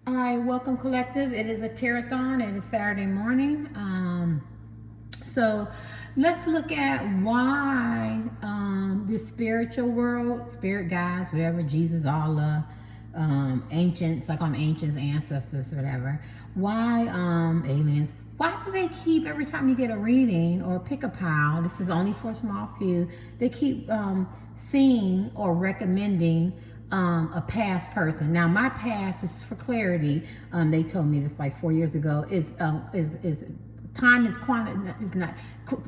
All right, welcome collective. It is a Tarathon. It is Saturday morning. So let's look at why the spiritual world, spirit guides, whatever, Jesus, Allah, ancients, like on ancients, ancestors, whatever. Why aliens? Why do they keep every time you get a reading or pick a pile? This is only for a small few. They keep seeing or recommending a past person. Now, my past, just for clarity, they told me this like 4 years ago. Is time is not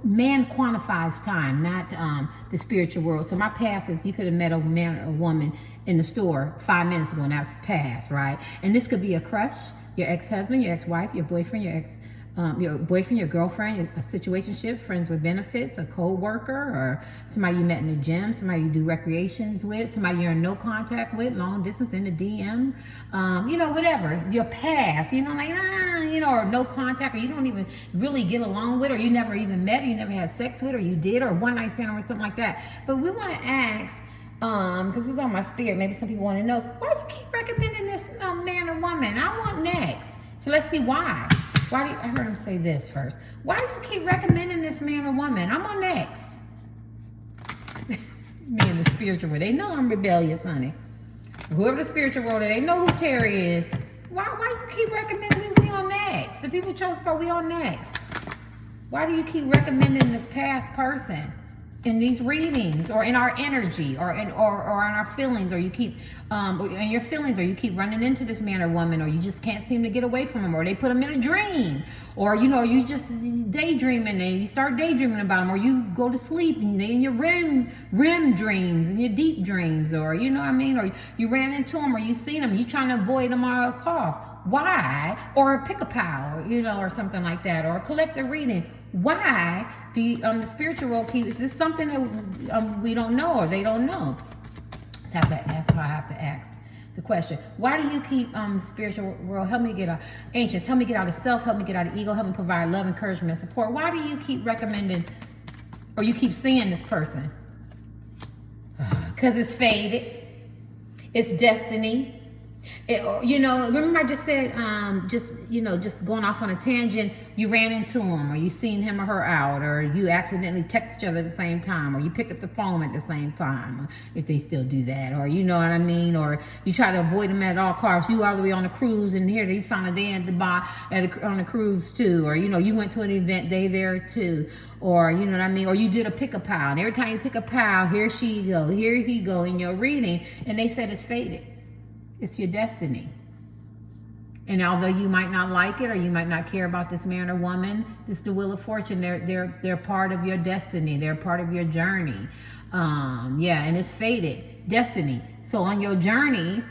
man quantifies time, not the spiritual world. So my past is you could have met a man or a woman in the store 5 minutes ago, and that's past, right? And this could be a crush, your ex-husband, your ex-wife, your boyfriend, your boyfriend, your girlfriend, a situationship, friends with benefits, a co-worker, or somebody you met in the gym, somebody you do recreations with, somebody you're in no contact with, long distance in the DM, whatever, your past, or no contact, or you don't even really get along with, or you never even met, or you never had sex with, or you did, or one night stand or something like that. But we want to ask, because it's on my spirit, maybe some people want to know, why do you keep recommending this man or woman? I want next. So let's see why. I heard him say this first. Why do you keep recommending this man or woman? I'm on next. Me and the spiritual world, they know I'm rebellious, honey. Whoever the spiritual world, they know who Terry is. Why you keep recommending we on next? The people chose for we on next. Why do you keep recommending this past person in these readings, or in our energy, or in our feelings, or you keep in your feelings, or you keep running into this man or woman, or you just can't seem to get away from them, or they put them in a dream, or you just daydreaming and you start daydreaming about them, or you go to sleep and they in your REM dreams and your deep dreams, or or you ran into them, or you seen them, you trying to avoid them at all costs. Why? Or pick a pile, or something like that, or collect a reading. Why do the spiritual world keep? Is this something that we don't know, or they don't know? I have to ask the question. Why do you keep the spiritual world? Help me get out anxious. Help me get out of self. Help me get out of ego. Help me provide love, encouragement, and support. Why do you keep recommending, or you keep seeing this person? Because it's faded. It's destiny. Remember I just said, just going off on a tangent, you ran into him, or you seen him or her out, or you accidentally text each other at the same time, or you picked up the phone at the same time, if they still do that, or you know what I mean, or you try to avoid them at all costs. You all the way on a cruise, and here they found a day at the bar on a cruise too, or you went to an event, they there too, or you know what I mean, or you did a pick a pile, and every time you pick a pile, here she go, here he go in your reading, and they said it's faded. It's your destiny. And although you might not like it, or you might not care about this man or woman, this is the wheel of fortune. They're part of your destiny. They're part of your journey. And it's faded. Destiny. So on your journey,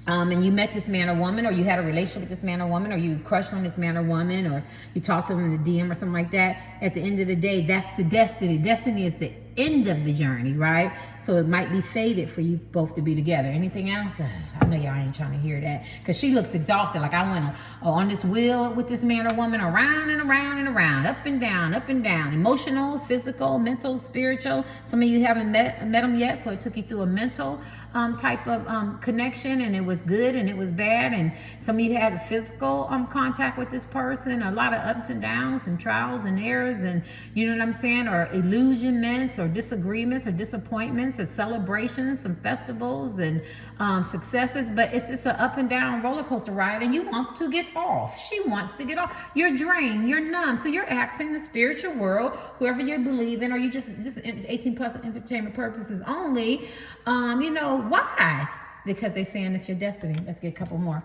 and you met this man or woman, or you had a relationship with this man or woman, or you crushed on this man or woman, or you talked to him in the DM or something like that, at the end of the day, that's the destiny. Destiny is the end of the journey, right? So it might be fated for you both to be together. Anything else? I know y'all ain't trying to hear that, because she looks exhausted. Like I went on this wheel with this man or woman, around and around and around, up and down, emotional, physical, mental, spiritual. Some of you haven't met them yet, so it took you through a mental type of connection, and it was good and it was bad, and some of you had physical contact with this person, a lot of ups and downs and trials and errors, and you know what I'm saying, or illusionments, or disagreements, or disappointments, or celebrations, some festivals and successes. But it's just an up and down roller coaster ride, and you want to get off. She wants to get off. You're drained, you're numb, so you're asking the spiritual world, whoever you believe in, or you just 18 plus entertainment purposes only, why? Because they're saying it's your destiny. Let's get a couple more.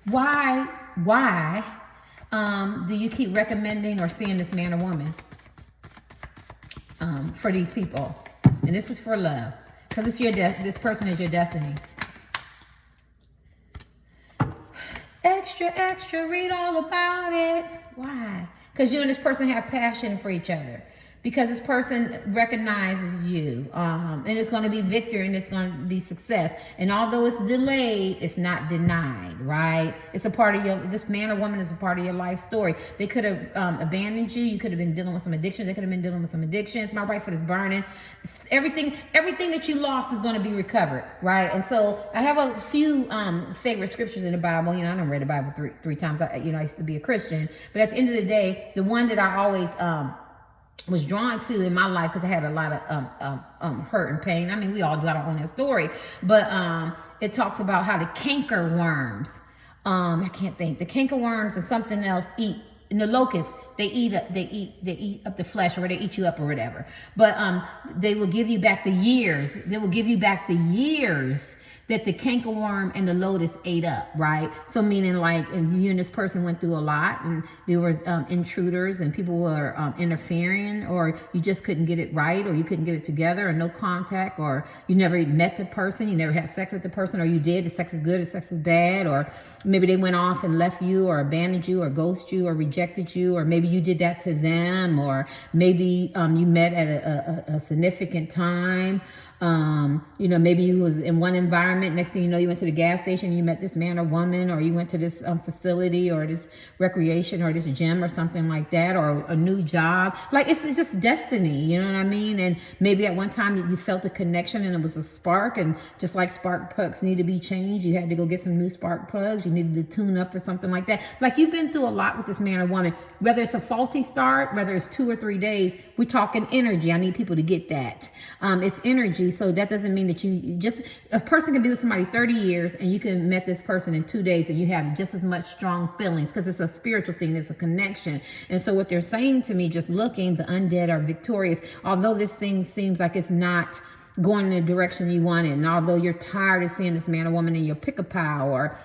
Why do you keep recommending or seeing this man or woman for these people? And this is for love, because it's this person is your destiny. Extra, read all about it. Why? Because you and this person have passion for each other. because this person recognizes you, and it's going to be victory and it's going to be success. And although it's delayed, it's not denied, right? It's a part of this man or woman is a part of your life story. They could have abandoned you. You could have been dealing with some addictions. They could have been dealing with some addictions. My right foot is burning. Everything that you lost is going to be recovered, right? And so I have a few favorite scriptures in the Bible. I don't read the Bible three times. I used to be a Christian, but at the end of the day, the one that I always was drawn to in my life, because I had a lot of hurt and pain. I mean, we all got our own story, but it talks about how the canker worms, I can't think, the canker worms and something else eat, and the locusts, they eat up the flesh, or they eat you up or whatever. But they will give you back the years. They will give you back the years that the cankerworm and the lotus ate up, right? So meaning like, if you and this person went through a lot, and there was intruders and people were interfering, or you just couldn't get it right, or you couldn't get it together, or no contact, or you never met the person, you never had sex with the person, or you did, the sex is good, the sex is bad, or maybe they went off and left you, or abandoned you, or ghosted you, or rejected you, or maybe you did that to them, or maybe you met at a significant time. Maybe you was in one environment, next thing you know, you went to the gas station, you met this man or woman, or you went to this facility, or this recreation, or this gym, or something like that, or a new job. Like, it's just destiny, you know what I mean? And maybe at one time you felt a connection and it was a spark, and just like spark plugs need to be changed, you had to go get some new spark plugs, you needed to tune up or something like that. Like, you've been through a lot with this man or woman, whether it's a faulty start, whether it's 2 or 3 days, we're talking energy. I need people to get that. It's energy. So that doesn't mean that a person can be with somebody 30 years and you can met this person in 2 days and you have just as much strong feelings, because it's a spiritual thing. It's a connection. And so what they're saying to me, just looking, the undead are victorious. Although this thing seems like it's not going in the direction you want it, and although you're tired of seeing this man or woman in your pick-a-pile, or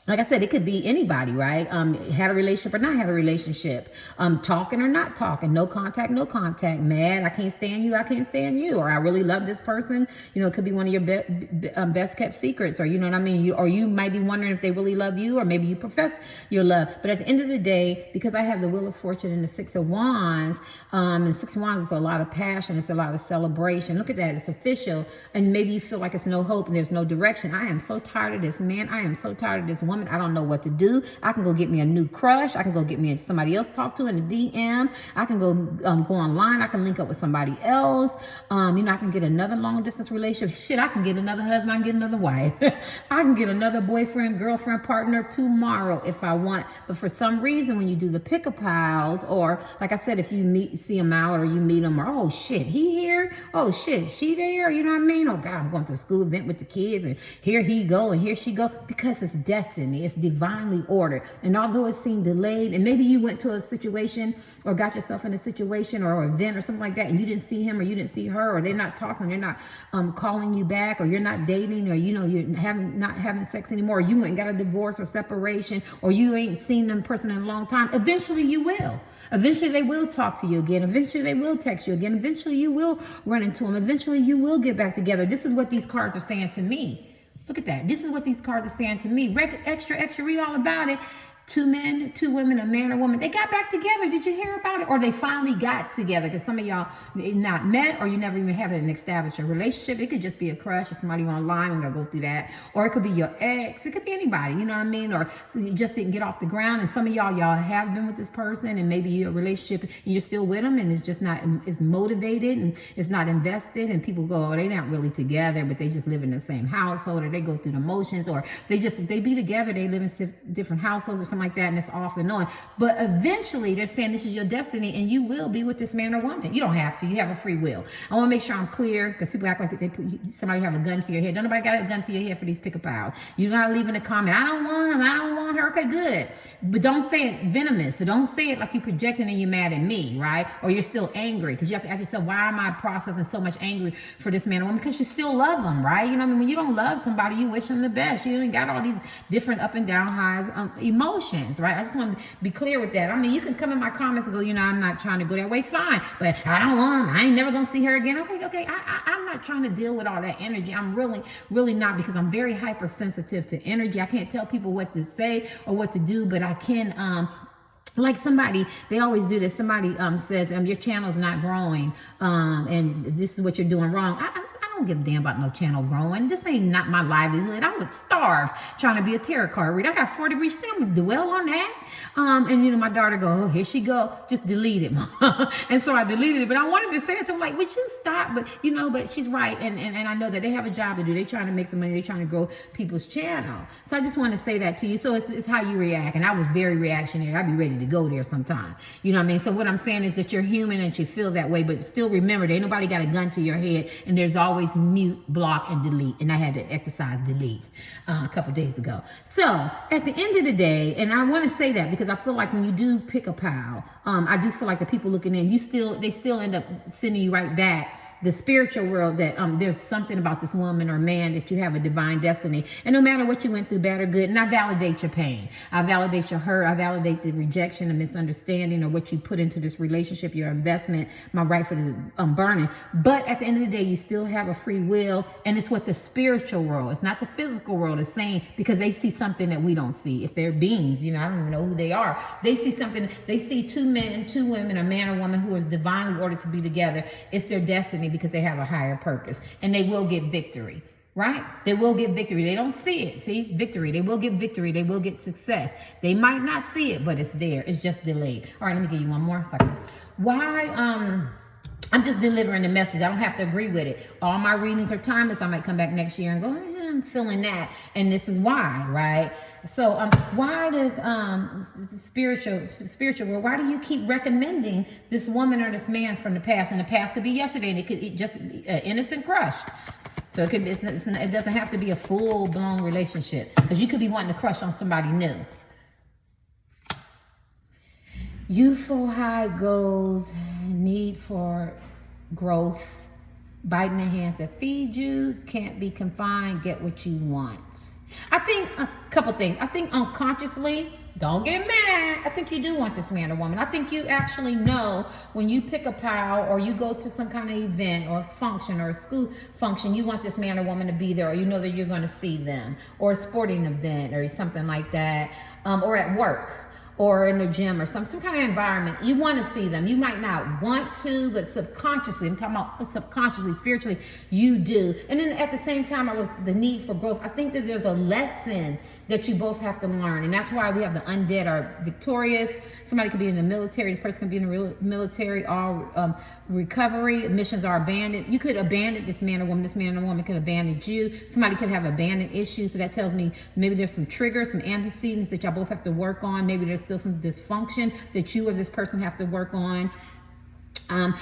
like I said, it could be anybody, right? Had a relationship or not had a relationship, talking or not talking, no contact, mad, I can't stand you, or I really love this person. It could be one of your best kept secrets, or you know what I mean? Or you might be wondering if they really love you, or maybe you profess your love. But at the end of the day, because I have the Wheel of Fortune and the Six of Wands, and Six of Wands is a lot of passion, it's a lot of celebration. Look at that, it's official. And maybe you feel like it's no hope and there's no direction. I am so tired of this man. I am so tired of this woman. I don't know what to do. I can go get me a new crush. I can go get me somebody else to talk to in the DM. I can go online. I can link up with somebody else. I can get another long distance relationship. Shit, I can get another husband. I can get another wife. I can get another boyfriend, girlfriend, partner tomorrow if I want. But for some reason, when you do the pick-a-piles, or like I said, if you see him out, or you meet him, or oh shit, he here? Oh shit, she there? You know what I mean? Oh God, I'm going to a school event with the kids, and here he go and here she go, because it's destiny. It's divinely ordered. And although it seemed delayed, and maybe you went to a situation or got yourself in a situation or an event or something like that, and you didn't see him or you didn't see her, or they're not talking, they're not calling you back, or you're not dating, or you're not having sex anymore, or you went and got a divorce or separation, or you ain't seen them person in a long time. Eventually you will. Eventually they will talk to you again. Eventually they will text you again. Eventually you will run into them. Eventually you will get back together. This is what these cards are saying to me. Look at that. This is what these cards are saying to me. Extra, read all about it. 2 men, 2 women, a man or woman, they got back together. Did you hear about it? Or they finally got together, because some of y'all not met, or you never even had an established relationship. It could just be a crush or somebody online. We're going to go through that. Or it could be your ex. It could be anybody, you know what I mean? Or so you just didn't get off the ground. And some of y'all have been with this person, and maybe your relationship, and you're still with them, and it's just not, it's motivated and it's not invested. And people go, oh, they're not really together, but they just live in the same household, or they go through the motions, or they be together, they live in different households, or something like that, and it's off and on. But eventually they're saying this is your destiny, and you will be with this man or woman. You don't have to. You have a free will. I want to make sure I'm clear, because people act like somebody have a gun to your head. Don't nobody got a gun to your head for these pick-a-piles. You gotta leave in a comment, I don't want him, I don't want her. Okay, good. But don't say it venomous. So don't say it like you're projecting and you're mad at me, right? Or you're still angry, because you have to ask yourself, why am I processing so much angry for this man or woman? Because you still love them, right? You know what I mean? When you don't love somebody, you wish them the best. You ain't got all these different up and down highs, emotions, right? I just want to be clear with that. I mean, you can come in my comments and go, I'm not trying to go that way. Fine. But I don't want them. I ain't never going to see her again. Okay. I'm not trying to deal with all that energy. I'm really not, because I'm very hypersensitive to energy. I can't tell people what to say or what to do, but I can, like somebody, they always do this. Somebody says, your channel's not growing, and this is what you're doing wrong. I don't give a damn about no channel growing. This ain't not my livelihood. I would starve trying to be a tarot card reader. I got 40 reach. I'm gonna dwell on that. And my daughter go, oh, here she go. Just delete it, Mom. And so I deleted it. But I wanted to say it to her, like, would you stop? But but she's right. And I know that they have a job to do. They're trying to make some money. They're trying to grow people's channel. So I just want to say that to you. So it's how you react. And I was very reactionary. I'd be ready to go there sometime. You know what I mean? So what I'm saying is that you're human and you feel that way, but still remember, there ain't nobody got a gun to your head, and there's always mute, block, and delete. And I had to exercise delete a couple days ago. So at the end of the day, and I want to say that because I feel like when you do pick a pile, I do feel like the people looking in, they still end up sending you right back the spiritual world, that there's something about this woman or man that you have a divine destiny. And no matter what you went through, bad or good, and I validate your pain. I validate your hurt. I validate the rejection, the misunderstanding, or what you put into this relationship, your investment, my right for the burning. But at the end of the day, you still have a free will. And it's what the spiritual world, it's not the physical world, is saying, because they see something that we don't see. If they're beings, I don't even know who they are. They see something. They see two men, two women, a man or woman who is divinely ordered to be together. It's their destiny, because they have a higher purpose, and they will get victory, right? They will get victory. They don't see it. See, victory. They will get victory. They will get success. They might not see it, but it's there. It's just delayed. All right, let me give you one more second. Why? I'm just delivering the message. I don't have to agree with it. All my readings are timeless. I might come back next year and go, I'm feeling that, and this is why, right? So why does spiritual world, why do you keep recommending this woman or this man from the past? And the past could be yesterday, and it could just be an innocent crush. So it doesn't have to be a full-blown relationship, because you could be wanting to crush on somebody new. Youthful high goals, need for growth, biting the hands that feed you, can't be confined, get what you want. I think a couple things. I think unconsciously, don't get mad, I think you do want this man or woman. I think you actually know when you pick a pile, or you go to some kind of event or function or a school function, you want this man or woman to be there, or you know that you're going to see them, or a sporting event or something like that, or at work, or in the gym, or some kind of environment. You want to see them. You might not want to, but subconsciously, I'm talking about subconsciously, spiritually, you do. And then at the same time, it was the need for growth. I think that there's a lesson that you both have to learn. And that's why we have the undead are victorious. Somebody could be in the military. This person could be in the military. All recovery missions are abandoned. You could abandon this man or woman. This man or woman could abandon you. Somebody could have abandoned issues. So that tells me maybe there's some triggers, some antecedents that y'all both have to work on. Maybe there's still some dysfunction that you or this person have to work on.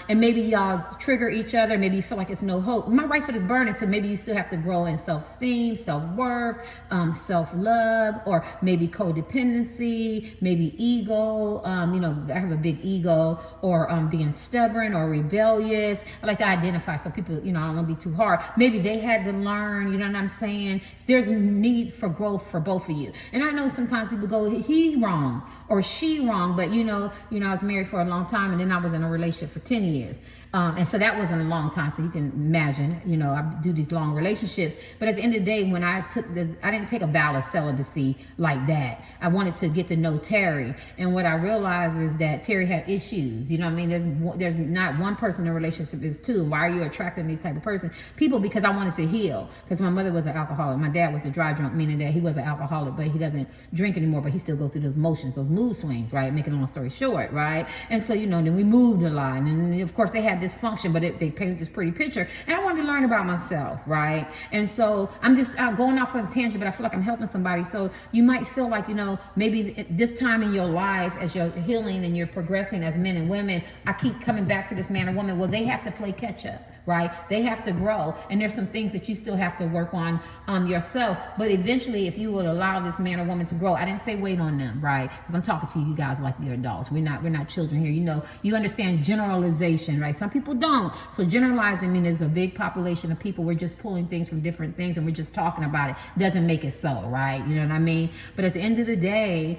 And maybe y'all trigger each other. Maybe you feel like it's no hope. My right foot is burning, so maybe you still have to grow in self-esteem, self-worth, self-love, or maybe codependency, maybe ego. I have a big ego, or being stubborn or rebellious. I like to identify, so people, I don't want to be too hard. Maybe they had to learn, you know what I'm saying? There's a need for growth for both of you. And I know sometimes people go, he wrong or she wrong, but I was married for a long time, and then I was in a relationship for 10 years. And so that wasn't a long time. So you can imagine, I do these long relationships. But at the end of the day, when I didn't take a vow of celibacy like that. I wanted to get to know Terry. And what I realized is that Terry had issues. You know what I mean? There's not one person in a relationship, is two. And why are you attracting these type of people? Because I wanted to heal. Because my mother was an alcoholic. My dad was a dry drunk, meaning that he was an alcoholic, but he doesn't drink anymore, but he still goes through those motions, those mood swings, right? Making a long story short, right? And so, then we moved a lot. And of course they had dysfunction, but they painted this pretty picture. And I wanted to learn about myself, right? And so I'm just going off on a tangent, but I feel like I'm helping somebody. So you might feel like, maybe this time in your life, as you're healing and you're progressing as men and women, I keep coming back to this man or woman. Well, they have to play catch up, right? They have to grow. And there's some things that you still have to work on yourself. But eventually, if you would allow this man or woman to grow, I didn't say wait on them, right? Because I'm talking to you guys like you're adults. We're not children here. You understand generalization, right? Some people don't. So generalizing means there's a big population of people. We're just pulling things from different things and we're just talking about it. Doesn't make it so, right? You know what I mean? But at the end of the day,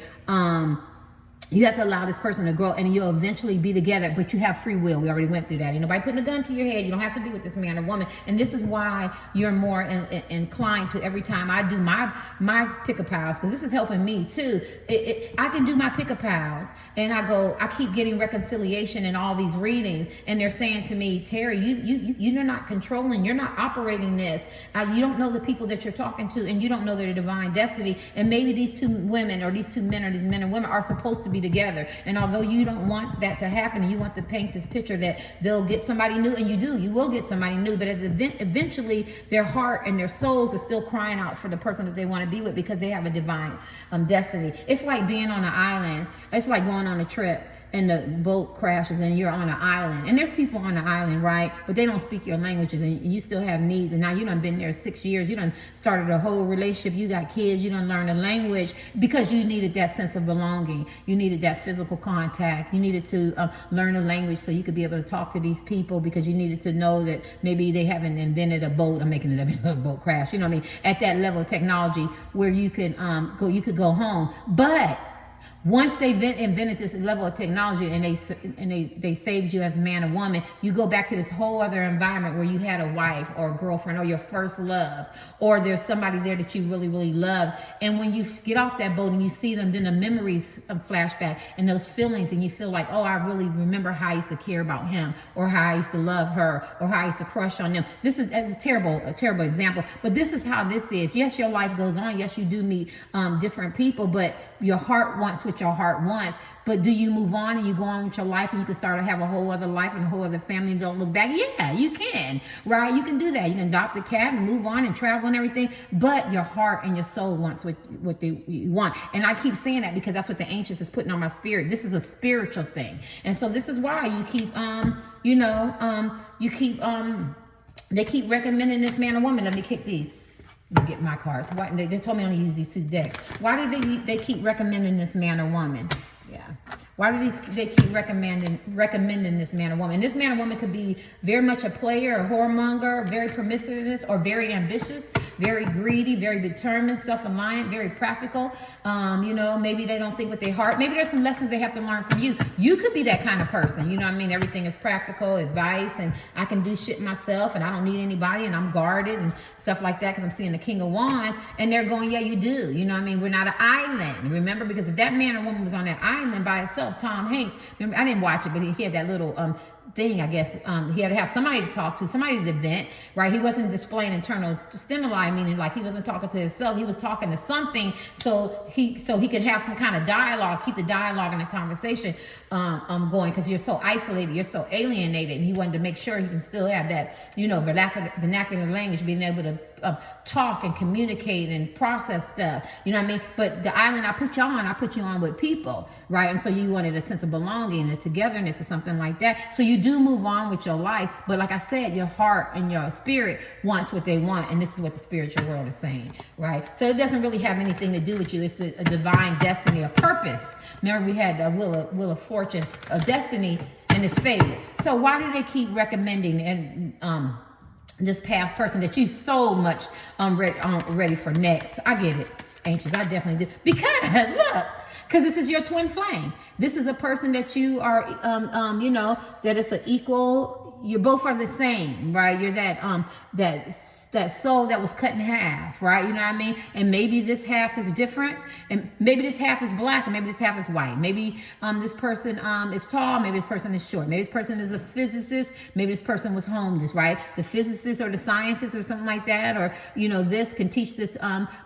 You have to allow this person to grow, and you'll eventually be together, but you have free will. We already went through that. Ain't nobody putting a gun to your head. You don't have to be with this man or woman. And this is why you're more inclined to, every time I do my pick-a-pals, because this is helping me too. I can do my pick-a-pals, and I keep getting reconciliation in all these readings, and they're saying to me, Terry, you're not controlling, you're not operating this. You don't know the people that you're talking to, and you don't know their divine destiny. And maybe these two women, or these two men, or these men and women are supposed to be together. And although you don't want that to happen, and you want to paint this picture that they'll get somebody new, and you will get somebody new, but eventually their heart and their souls are still crying out for the person that they want to be with, because they have a divine destiny. It's like being on an island. It's like going on a trip and the boat crashes and you're on an island, and there's people on the island, right? But they don't speak your languages, and you still have needs. And now you done been there 6 years. You done started a whole relationship. You got kids. You done learned a language because you needed that sense of belonging. You needed that physical contact. You needed to learn a language so you could be able to talk to these people, because you needed to know that maybe they haven't invented a boat. I'm making it up, a boat crash. You know what I mean? At that level of technology where you could go home. But once they invented this level of technology, and they saved you as a man or woman, you go back to this whole other environment where you had a wife or a girlfriend or your first love, or there's somebody there that you really, really love. And when you get off that boat and you see them, then the memories flash back, and those feelings, and you feel like, oh, I really remember how I used to care about him, or how I used to love her, or how I used to crush on them. This is a terrible example, but this is how this is. Yes, your life goes on. Yes, you do meet different people, but your heart wants what your heart wants. But do you move on and you go on with your life, and you can start to have a whole other life and a whole other family and don't look back? Yeah, you can, right? You can do that. You can adopt a cat and move on and travel and everything, but your heart and your soul wants what they want. And I keep saying that because that's what the ancients is putting on my spirit. This is a spiritual thing. And so this is why you keep, they keep recommending this man or woman. Let me kick these. Let me get my cards. Why, they told me only use these 2 decks. Why do they keep recommending this man or woman? Yeah. Why do they keep recommending this man or woman? And this man or woman could be very much a player, a whoremonger, very promiscuous, or very ambitious, very greedy, very determined, self-reliant, very practical. Maybe they don't think with their heart. Maybe there's some lessons they have to learn from you. You could be that kind of person. You know what I mean? Everything is practical, advice, and I can do shit myself, and I don't need anybody, and I'm guarded and stuff like that, because I'm seeing the King of Wands, and they're going, yeah, you do. You know what I mean? We're not an island. Remember? Because if that man or woman was on that island by itself, Tom Hanks, remember, I didn't watch it, but he had that little thing, I guess. He had to have somebody to talk to, somebody to vent, right? He wasn't displaying internal stimuli, meaning like he wasn't talking to himself. He was talking to something, so he could have some kind of dialogue, keep the dialogue and the conversation going, because you're so isolated, you're so alienated, and he wanted to make sure he can still have that, vernacular language, being able to talk and communicate and process stuff. You know what I mean? But the island I put you on with people, right? And so you wanted a sense of belonging, a togetherness, or something like that. So you do move on with your life, but like I said, your heart and your spirit wants what they want, and this is what the spiritual world is saying, right? So it doesn't really have anything to do with you. It's a divine destiny, a purpose. Remember, we had a wheel of fortune, a destiny, and it's fate. So why do they keep recommending and this past person that you so much ready for next? I get it, ancients. I definitely do. Because look, because this is your twin flame. This is a person that you are, that it's an equal. You both are the same, right? You're that soul that was cut in half, right? You know what I mean? And maybe this half is different, and maybe this half is black, and maybe this half is white. Maybe this person is tall, maybe this person is short. Maybe this person is a physicist, maybe this person was homeless, right? The physicist or the scientist or something like that, or this can teach this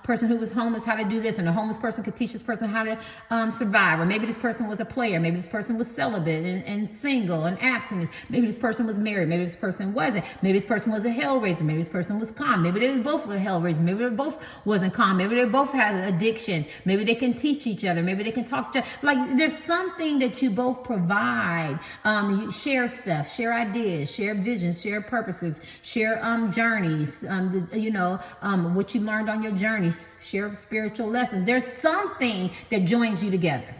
person who was homeless how to do this, and the homeless person could teach this person how to survive. Or maybe this person was a player, maybe this person was celibate and single and abstinent. Maybe this person was married, maybe this person wasn't. Maybe this person was a hellraiser, maybe this person was calm. Maybe they was both with hellraisers. Maybe they both wasn't calm. Maybe they both had addictions. Maybe they can teach each other. Maybe they can talk to each other. Like, there's something that you both provide. You share stuff, share ideas, share visions, share purposes, share journeys. What you learned on your journey, share spiritual lessons. There's something that joins you together,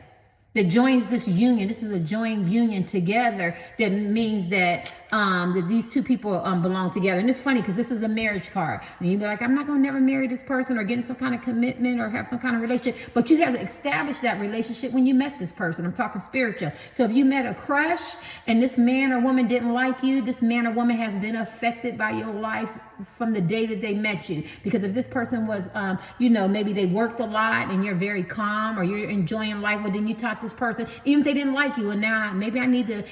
that joins this union. This is a joined union together. That means that that these two people belong together. And it's funny because this is a marriage card. And you'd be like, I'm not going to never marry this person or get in some kind of commitment or have some kind of relationship. But you have established that relationship when you met this person. I'm talking spiritual. So if you met a crush and this man or woman didn't like you, this man or woman has been affected by your life from the day that they met you. Because if this person was, maybe they worked a lot and you're very calm or you're enjoying life, well, then you taught this person, even if they didn't like you, and now maybe I need to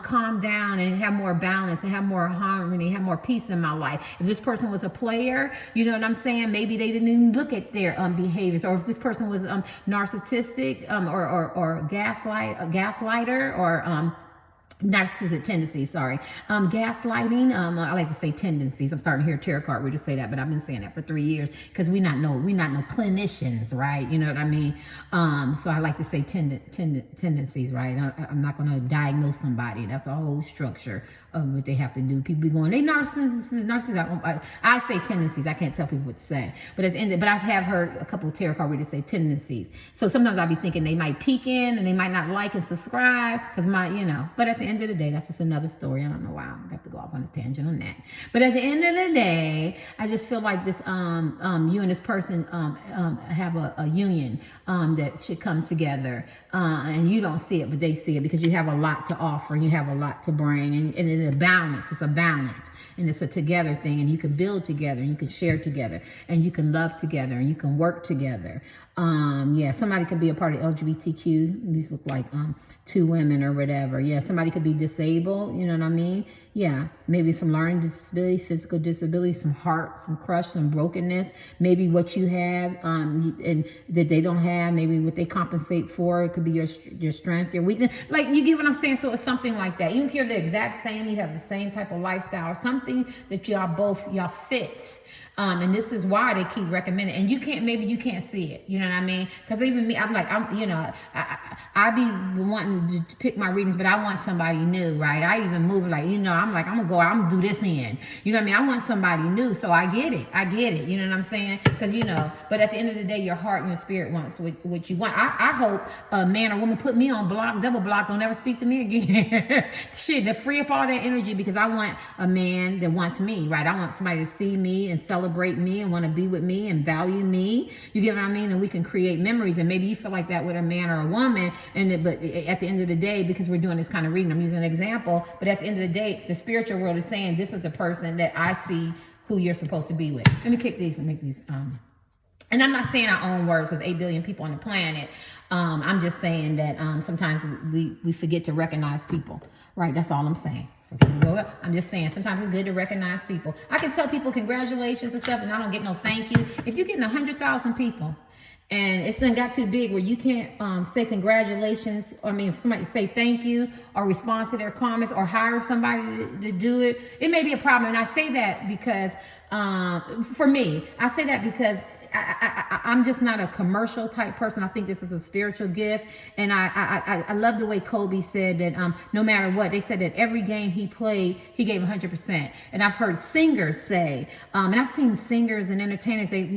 calm down and have more balance and have more harmony, have more peace in my life. If this person was a player, you know what I'm saying? Maybe they didn't even look at their behaviors. Or if this person was narcissistic or gaslighter or narcissistic tendencies, gaslighting. I like to say tendencies. I'm starting to hear tarot card readers say that, but I've been saying that for 3 years because we not no clinicians, right? You know what I mean? So I like to say tendencies, right? I'm not going to diagnose somebody. That's a whole structure of what they have to do. People be going, they narcissists. I say tendencies. I can't tell people what to say. But at the end, but I have heard a couple of tarot card readers say tendencies. So sometimes I'll be thinking they might peek in and they might not like and subscribe because but at the end of the day, that's just another story. I don't know why I'm got to go off on a tangent on that. But at the end of the day, I just feel like this, you and this person have a union that should come together, and you don't see it, but they see it because you have a lot to offer. You have a lot to bring, and it's a balance. It's a balance, and it's a together thing, and you can build together, and you can share together, and you can love together, and you can work together. Somebody could be a part of LGBTQ. These look like two women or whatever. Yeah, somebody could be disabled, you know what I mean? Yeah, maybe some learning disability, physical disability, some heart, some crush, some brokenness. Maybe what you have and that they don't have, maybe what they compensate for. It could be your strength, your weakness. Like, you get what I'm saying? So it's something like that. Even if you're the exact same, you have the same type of lifestyle, something that y'all fit. And this is why they keep recommending, and maybe you can't see it, you know what I mean? Because even me, I be wanting to pick my readings, but I want somebody new, right? I even move like, I'm gonna go out and do this in, you know what I mean? I want somebody new, so I get it, you know what I'm saying? Because, but at the end of the day, your heart and your spirit wants what you want. I hope a man or woman put me on block, double block, don't ever speak to me again. Shit, to free up all that energy, because I want a man that wants me, right? I want somebody to see me and celebrate me and want to be with me and value me. You get what I mean? And we can create memories. And maybe you feel like that with a man or a woman. But at the end of the day, because we're doing this kind of reading, I'm using an example. But at the end of the day, the spiritual world is saying this is the person that I see who you're supposed to be with. Let me kick these and make these. And I'm not saying our own words because 8 billion people on the planet. I'm just saying that sometimes we forget to recognize people. Right? That's all I'm saying. I'm just saying, sometimes it's good to recognize people. I can tell people congratulations and stuff, and I don't get no thank you. If you're getting 100,000 people, and it's done got too big where you can't say congratulations, if somebody say thank you or respond to their comments or hire somebody to do it, it may be a problem. And I say that because, for me, I say that because I'm just not a commercial type person. I think this is a spiritual gift. And I love the way Kobe said that no matter what, they said that every game he played, he gave 100%. And I've heard singers say, and I've seen singers and entertainers, they,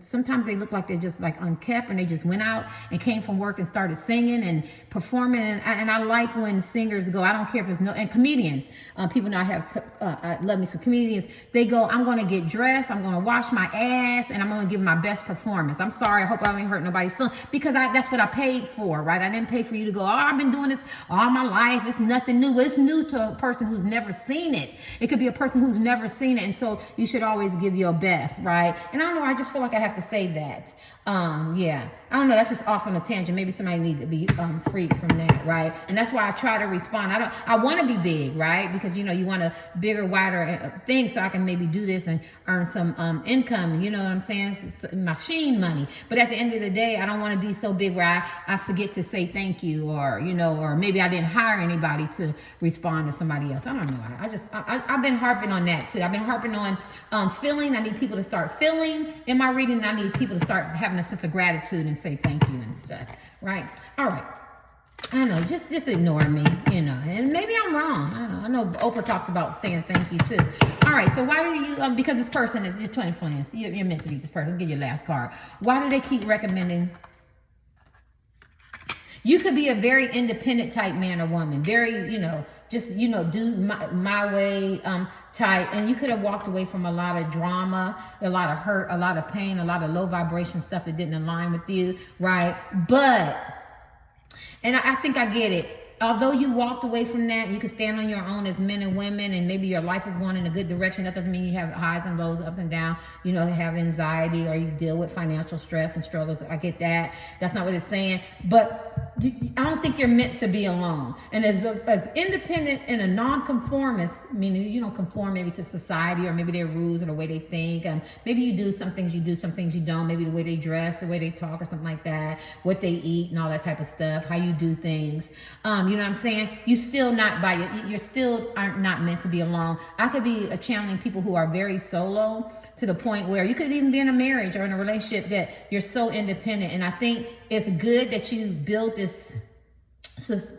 sometimes they look like they're just like unkept and they just went out and came from work and started singing and performing. And I like when singers go, I don't care if it's and comedians, people know I love me some comedians. They go, I'm going to get dressed, I'm going to wash my ass, and I'm going to give my best performance. I'm sorry, I hope I ain't hurt nobody's feelings, because that's what I paid for, right? I didn't pay for you to go, I've been doing this all my life, it's nothing new. It's new to a person who's never seen it. It could be a person who's never seen it, and so you should always give your best, right? And I don't know, I just feel like I have to say that. I don't know, that's just off on a tangent. Maybe somebody needs to be freed from that, right? And that's why I try to respond. I want to be big, right? Because you want a bigger, wider thing, so I can maybe do this and earn some income, you know what I'm saying? Machine money. But at the end of the day, I don't want to be so big where I forget to say thank you, or or maybe I didn't hire anybody to respond to somebody else. I don't know. I've been harping on that too. I've been harping on feeling. I need people to start feeling in my reading, and I need people to start having a sense of gratitude and say thank you and stuff, right? All right. I know, just ignore me, and maybe I'm wrong. I know Oprah talks about saying thank you too. All right, so why do you, because this person is your twin flame, so you're meant to be this person. Give your last card. Why do they keep recommending? You could be a very independent type man or woman, very, just, do my way type. And you could have walked away from a lot of drama, a lot of hurt, a lot of pain, a lot of low vibration stuff that didn't align with you, right? But, and I think I get it. Although you walked away from that, you can stand on your own as men and women, and maybe your life is going in a good direction. That doesn't mean you have highs and lows, ups and downs, have anxiety, or you deal with financial stress and struggles. I get that. That's not what it's saying. But I don't think you're meant to be alone. And as independent and a non-conformist, meaning you don't conform maybe to society or maybe their rules or the way they think. Maybe you do some things, you do some things you don't. Maybe the way they dress, the way they talk or something like that, what they eat and all that type of stuff, how you do things. You know what I'm saying? You still you're still aren't not meant to be alone. I could be channeling people who are very solo to the point where you could even be in a marriage or in a relationship that you're so independent. And I think it's good that you build this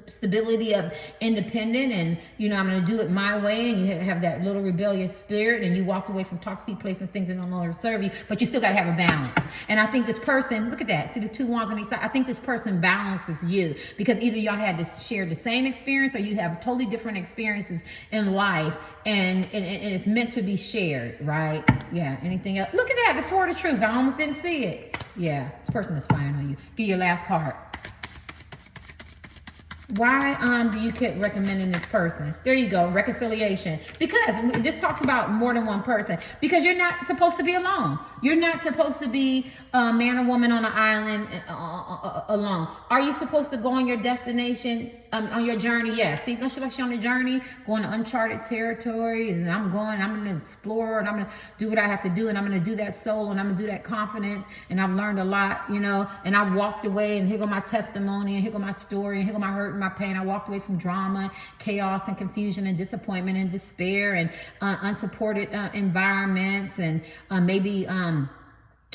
stability of independent and I'm going to do it my way, and you have that little rebellious spirit, and you walked away from toxic people, places, things that don't longer serve you, but you still got to have a balance. And I think this person, look at that, see the two wands on each side, I think this person balances you, because either y'all had to share the same experience or you have totally different experiences in life, and it's meant to be shared, right? Yeah. Anything else? Look at that, the sword of truth. I almost didn't see it. Yeah, this person is spying on you. Give your last card. Why do you keep recommending this person? There you go, reconciliation. Because this talks about more than one person. Because you're not supposed to be alone. You're not supposed to be a man or woman on an island alone. Are you supposed to go on your destination, on your journey? Yes. See, don't you like you're on the journey, going to uncharted territories, and I'm going to explore, and I'm going to do what I have to do, and I'm going to do that soul, and I'm going to do that confidence, and I've learned a lot, and I've walked away, and here go my testimony, and here go my story, and here go my hurt and my pain. I walked away from drama, chaos, and confusion, and disappointment, and despair, and unsupported environments, and maybe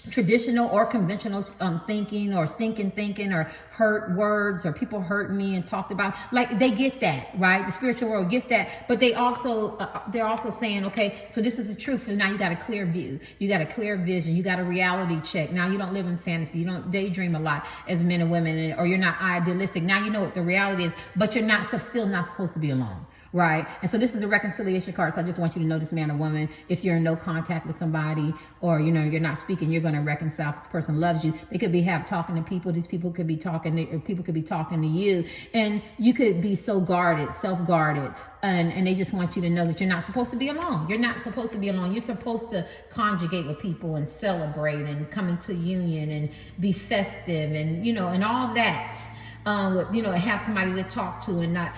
traditional or conventional thinking, or stinking thinking, or hurt words, or people hurt me and talked about, like, they get that, right? The spiritual world gets that, but they're also saying, okay, so this is the truth, and now you got a clear view, you got a clear vision, you got a reality check. Now you don't live in fantasy, you don't daydream a lot as men and women, or you're not idealistic. Now you know what the reality is, but you're still not supposed to be alone. Right? And so this is a reconciliation card. So I just want you to know, this man or woman, if you're in no contact with somebody, or, you're not speaking, you're going to reconcile. This person loves you. They could be talking to people. These people could be talking, or people could be talking to you, and you could be so guarded, self-guarded. And they just want you to know that you're not supposed to be alone. You're not supposed to be alone. You're supposed to conjugate with people and celebrate and come into union and be festive and, and all that. Have somebody to talk to and not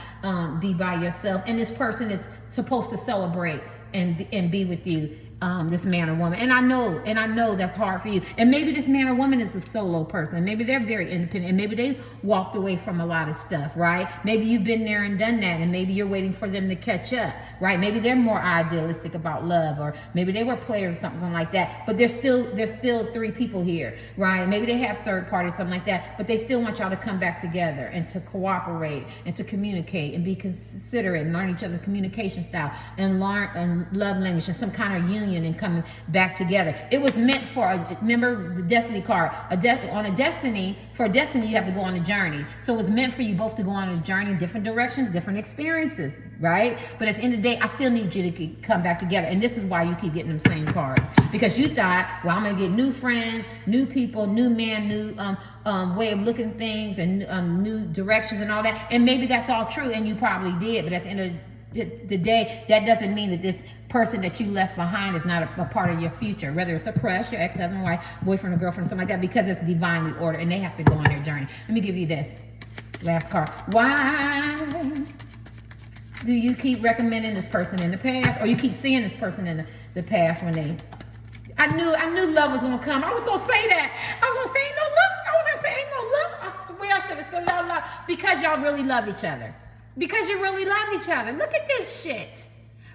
be by yourself. And this person is supposed to celebrate and be with you, this man or woman. And I know that's hard for you. And maybe this man or woman is a solo person. Maybe they're very independent, and maybe they walked away from a lot of stuff, right? Maybe you've been there and done that, and maybe you're waiting for them to catch up, right? Maybe they're more idealistic about love, or maybe they were players or something like that. But there's still three people here, right? Maybe they have third parties, something like that, but they still want y'all to come back together and to cooperate and to communicate and be considerate and learn each other's communication style and learn and love language and some kind of union and coming back together. It was meant for, remember the destiny card, for a destiny, you have to go on a journey. So it was meant for you both to go on a journey, different directions, different experiences, right? But at the end of the day, I still need you to come back together. And this is why you keep getting them same cards, because you thought, well, I'm gonna get new friends, new people, new man, new way of looking things, and new directions and all that. And maybe that's all true, and you probably did. But at the end of the day, that doesn't mean that this person that you left behind is not a part of your future, whether it's a crush, your ex-husband, wife, boyfriend, or girlfriend, something like that, because it's divinely ordered and they have to go on their journey. Let me give you this last card. Why do you keep recommending this person in the past, or you keep seeing this person in the past when they... I knew love was gonna come. I was gonna say that. I was gonna say ain't no love. I was gonna say ain't no love. I swear I should have said love, because y'all really love each other. Because you really love each other. Look at this shit.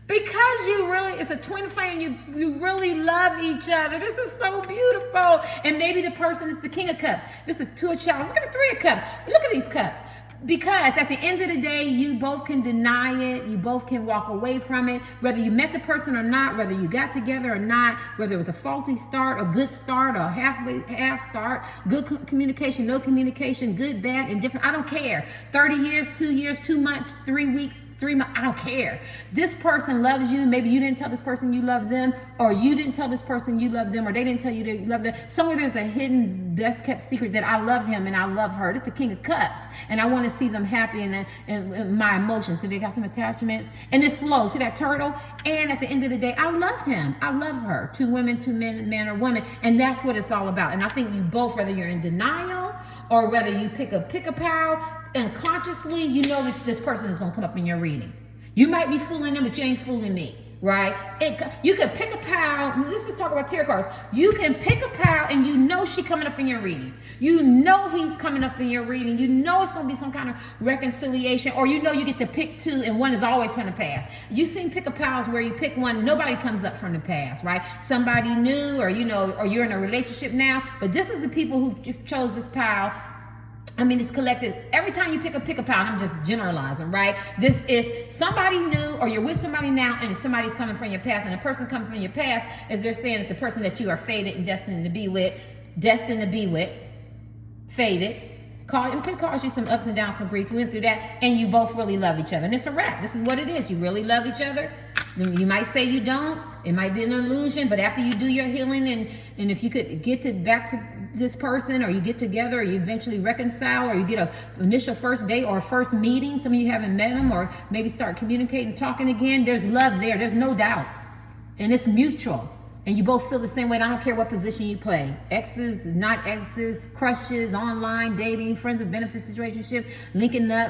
Because you really, it's a twin flame, you really love each other. This is so beautiful. And maybe the person is the King of Cups. This is Two of Chalices. Look at the Three of Cups. Look at these cups. Because at the end of the day, you both can deny it. You both can walk away from it. Whether you met the person or not, whether you got together or not, whether it was a faulty start, a good start, or half start, good communication, no communication, good, bad, indifferent. I don't care. 30 years, 2 years, 2 months, 3 weeks, 3 months. I don't care. This person loves you. Maybe you didn't tell this person you love them, or you didn't tell this person you love them, or they didn't tell you they love them. Somewhere there's a hidden, best kept secret that I love him and I love her. It's the King of Cups, and I want to see them happy and my emotions. So they got some attachments, and it's slow. See that turtle? And at the end of the day, I love him. I love her. 2 women, 2 men, man or woman, and that's what it's all about. And I think you both, whether you're in denial or whether you pick a pal, unconsciously, you know that this person is going to come up in your reading. You might be fooling them, but you ain't fooling me. Right? You can pick a pal. Let's just talk about tarot cards. You can pick a pal and you know she coming up in your reading. You know he's coming up in your reading. You know it's going to be some kind of reconciliation, or you know you get to pick 2 and one is always from the past. You seen pick a pals where you pick one, nobody comes up from the past, right? Somebody new, or you know, or you're in a relationship now. But this is the people who chose this pal. I mean, it's collected. Every time you pick a pal, I'm just generalizing, right? This is somebody new, or you're with somebody now, and somebody's coming from your past. And the person coming from your past, as they're saying, is the person that you are fated and destined to be with, fated. It could cause you some ups and downs, some grief. We went through that, and you both really love each other. And it's a wrap. This is what it is. You really love each other. You might say you don't. It might be an illusion, but after you do your healing, and if you could get back to this person, or you get together, or you eventually reconcile, or you get an initial first date or a first meeting, some of you haven't met them, or maybe start communicating, talking again, there's love there. There's no doubt. And it's mutual. And you both feel the same way. And I don't care what position you play. Exes, not exes, crushes, online, dating, friends with benefits, situationships, linking up,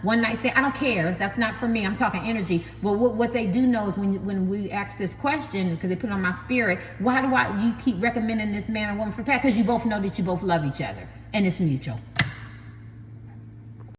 one night stand. I don't care. That's not for me. I'm talking energy. But what they do know is when we ask this question, because they put it on my spirit, why do you keep recommending this man or woman for Pat? Because you both know that you both love each other. And it's mutual.